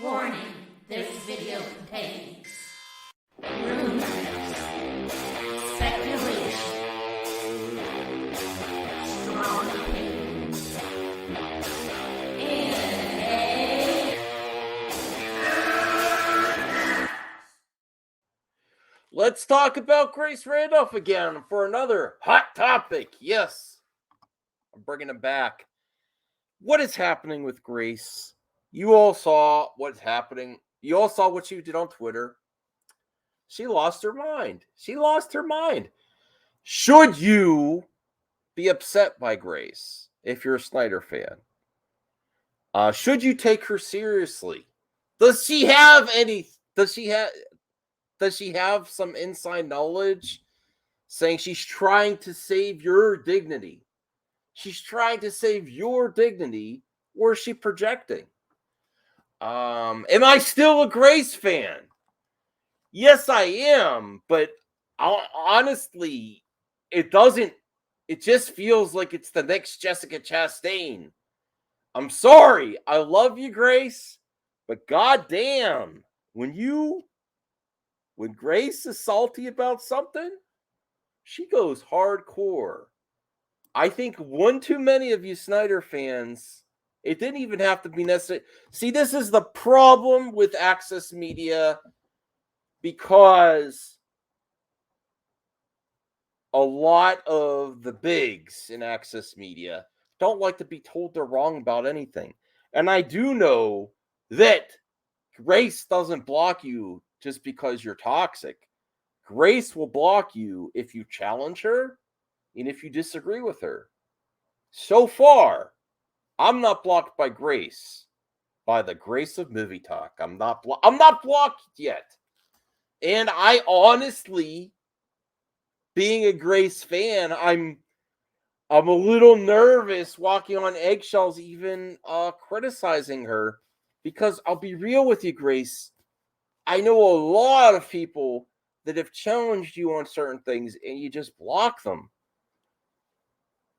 Warning, this video contains rumors, speculation, strong opinions, and let's talk about Grace Randolph again for another hot topic. Yes, I'm bringing it back. What is happening with Grace? You all saw what's happening. You all saw what she did on Twitter. She lost her mind. Should you be upset by Grace if you're a Snyder fan? Should you take her seriously? Does she have some inside knowledge saying she's trying to save your dignity? She's trying to save your dignity, or is she projecting? Am I still a Grace fan? Yes, I am, but honestly, it just feels like it's the next Jessica Chastain. I'm sorry. I love you, Grace, but goddamn, when Grace is salty about something, she goes hardcore. I think one too many of you Snyder fans, it didn't even have to be necessary. See, this is the problem with Access Media, because a lot of the bigs in Access Media don't like to be told they're wrong about anything. And I do know that Grace doesn't block you just because you're toxic. Grace will block you if you challenge her and if you disagree with her. So far, I'm not blocked by Grace. By the grace of movie talk, I'm not blocked yet. And I honestly, being a Grace fan, I'm a little nervous walking on eggshells, even criticizing her, because I'll be real with you, Grace. I know a lot of people that have challenged you on certain things and you just block them.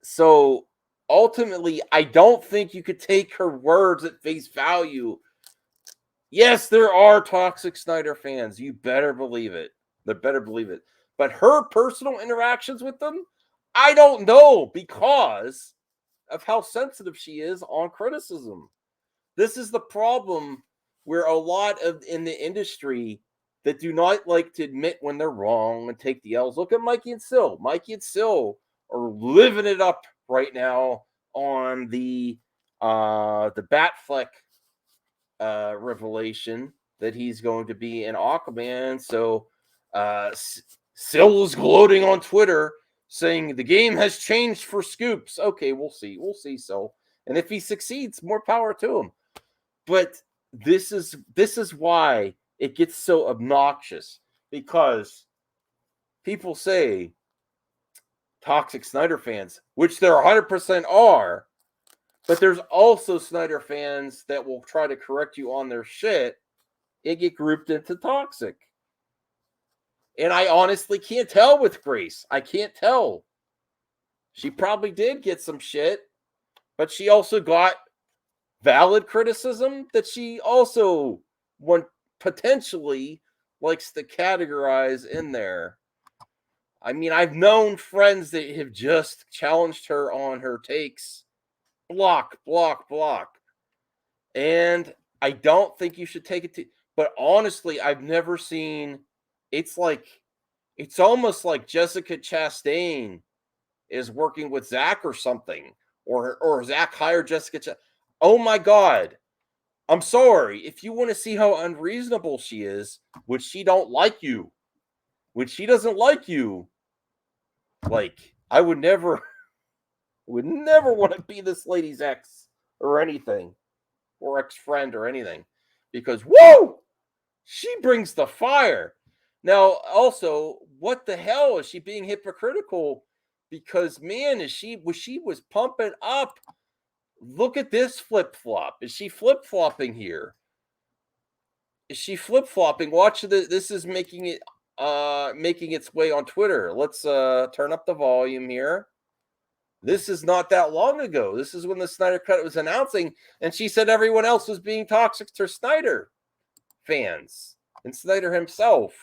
So ultimately, I don't think you could take her words at face value. Yes, there are toxic Snyder fans. You better believe it. But her personal interactions with them, I don't know, because of how sensitive she is on criticism. This is the problem, where a lot of in the industry that do not like to admit when they're wrong and take the L's. Look at Mikey and Sil. Mikey and Sil are living it up right now on the Batfleck revelation that he's going to be in Aquaman. So Sil was gloating on Twitter saying the game has changed for Scoops. Okay, we'll see. So, and if he succeeds, more power to him. But this is why it gets so obnoxious, because people say toxic Snyder fans, which there 100% are, but there's also Snyder fans that will try to correct you on their shit and get grouped into toxic. And I honestly can't tell with Grace. I can't tell. She probably did get some shit, but she also got valid criticism that she also potentially likes to categorize in there. I mean, I've known friends that have just challenged her on her takes. Block. And I don't think you should take it to, but honestly, I've never seen, it's almost like Jessica Chastain is working with Zach or something, or Zach hired Jessica. Oh my God. I'm sorry. If you want to see how unreasonable she is, when she doesn't like you, like, I would never want to be this lady's ex or anything, or ex-friend or anything, because whoa, she brings the fire. Now, also, what the hell is she being hypocritical? Because man, she was pumping up. Look at this flip-flop. Is she flip-flopping here? Watch this is making its way on Twitter. Let's turn up the volume here. This is not that long ago. This is when the Snyder Cut was announcing, and she said everyone else was being toxic to Snyder fans and Snyder himself.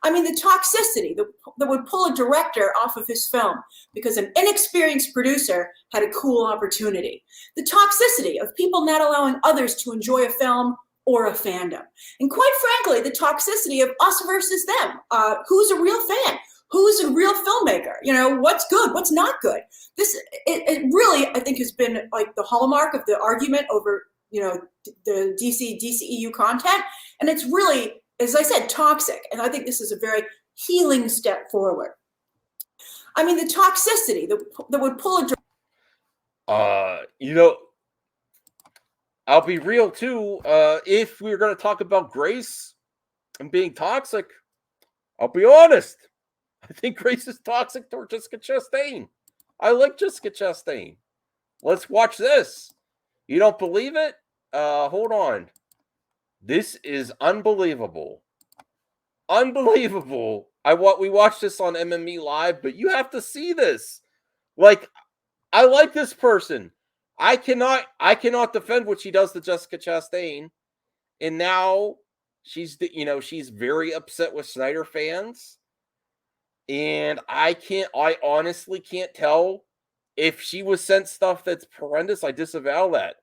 I mean, the toxicity that would pull a director off of his film because an inexperienced producer had a cool opportunity. The toxicity of people not allowing others to enjoy a film or a fandom. And quite frankly, the toxicity of us versus them. Who's a real fan? Who's a real filmmaker? You know, what's good? What's not good? It really, I think, has been like the hallmark of the argument over, you know, the DCEU content. And it's really, as I said, toxic. And I think this is a very healing step forward. I mean, the toxicity that would pull a... You know, I'll be real too. If we were going to talk about Grace and being toxic, I'll be honest. I think Grace is toxic toward Jessica Chastain. I like Jessica Chastain. Let's watch this. You don't believe it? Hold on. This is unbelievable. Unbelievable. We watched this on MME Live, but you have to see this. Like, I like this person. I cannot defend what she does to Jessica Chastain. And now she's very upset with Snyder fans. And I honestly can't tell if she was sent stuff that's horrendous. I disavow that.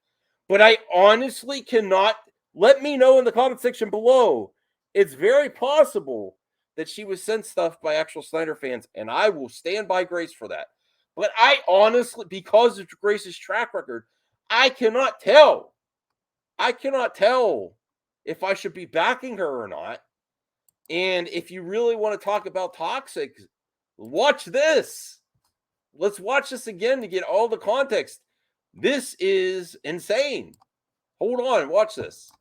But I honestly cannot. Let me know in the comment section below. It's very possible that she was sent stuff by actual Snyder fans, and I will stand by Grace for that. But I honestly, because of Grace's track record, I cannot tell. I cannot tell if I should be backing her or not. And if you really want to talk about toxic, watch this. Let's watch this again to get all the context. This is insane. Hold on, watch this.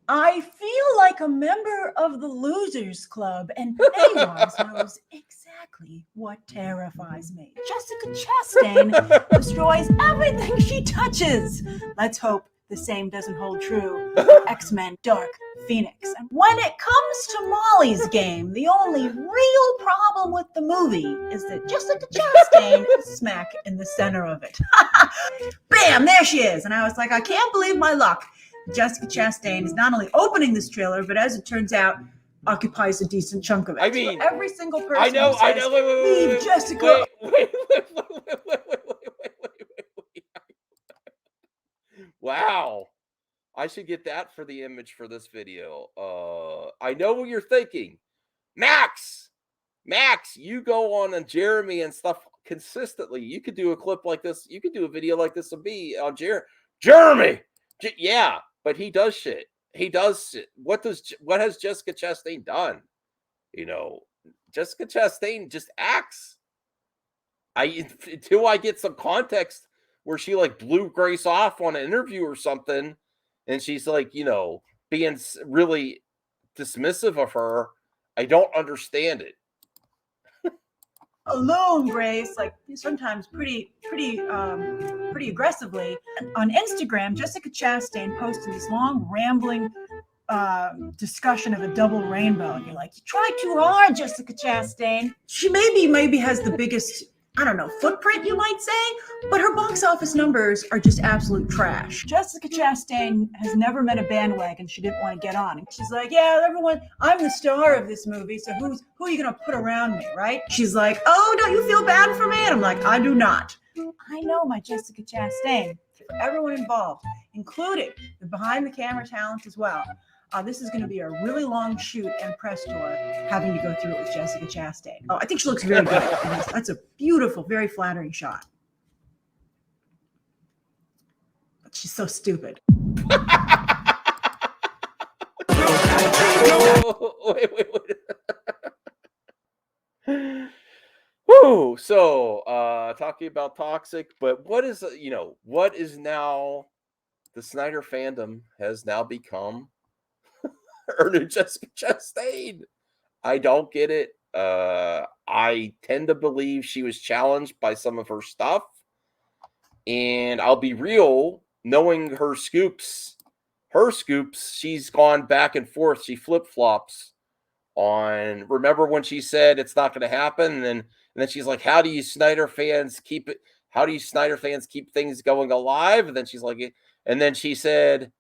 I feel like a member of the Losers Club, and Pennywise knows exactly what terrifies me. Jessica Chastain destroys everything she touches. Let's hope the same doesn't hold true for X-Men Dark Phoenix. And when it comes to Molly's Game, the only real problem with the movie is that Jessica Chastain is smack in the center of it. Bam, there she is. And I was like, I can't believe my luck. Jessica Chastain is not only opening this trailer, but as it turns out, occupies a decent chunk of it. I mean, so every single person I know. Leave Jessica. Wait. Wow. I should get that for the image for this video. I know what you're thinking. Max, you go on and Jeremy and stuff consistently. You could do a clip like this. You could do a video like this of me on Jeremy. Yeah, but he does shit. He does shit. What has Jessica Chastain done? You know, Jessica Chastain just acts. Until I get some context where she like blew Grace off on an interview or something, and she's like, you know, being really dismissive of her. I don't understand it. Alone, Grace, like sometimes pretty aggressively. On Instagram, Jessica Chastain posted this long rambling discussion of a double rainbow, and you're like, you try too hard, Jessica Chastain. She maybe has the biggest, I don't know, footprint, you might say, but her box office numbers are just absolute trash. Jessica Chastain has never met a bandwagon she didn't want to get on. And she's like, yeah, everyone, I'm the star of this movie, so who are you going to put around me, right? She's like, oh, don't you feel bad for me? And I'm like, I do not. I know my Jessica Chastain. For everyone involved, including the behind-the-camera talent as well. This is going to be a really long shoot and press tour, having to go through it with Jessica Chastain. Oh, I think she looks very good. That's a beautiful, very flattering shot. But she's so stupid. Wait. Woo! So, talking about toxic, but what is now the Snyder fandom has now become her new Jessica Chastain. I don't get it. I tend to believe she was challenged by some of her stuff. And I'll be real, knowing her scoops, she's gone back and forth. She flip-flops on, remember when she said it's not going to happen? And then And then she's like, how do you Snyder fans keep things going alive? And then she's like, and then she said,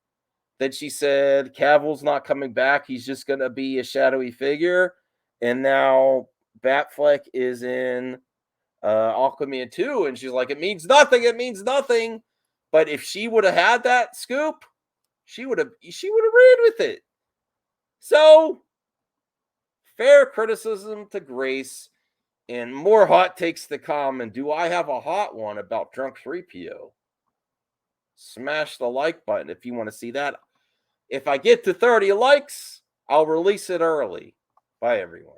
Cavill's not coming back. He's just going to be a shadowy figure. And now Batfleck is in Aquaman 2. And she's like, it means nothing. It means nothing. But if she would have had that scoop, she would have ran with it. So fair criticism to Grace and more hot takes to come. And do I have a hot one about Drunk 3PO? Smash the like button if you want to see that. If I get to 30 likes, I'll release it early. Bye, everyone.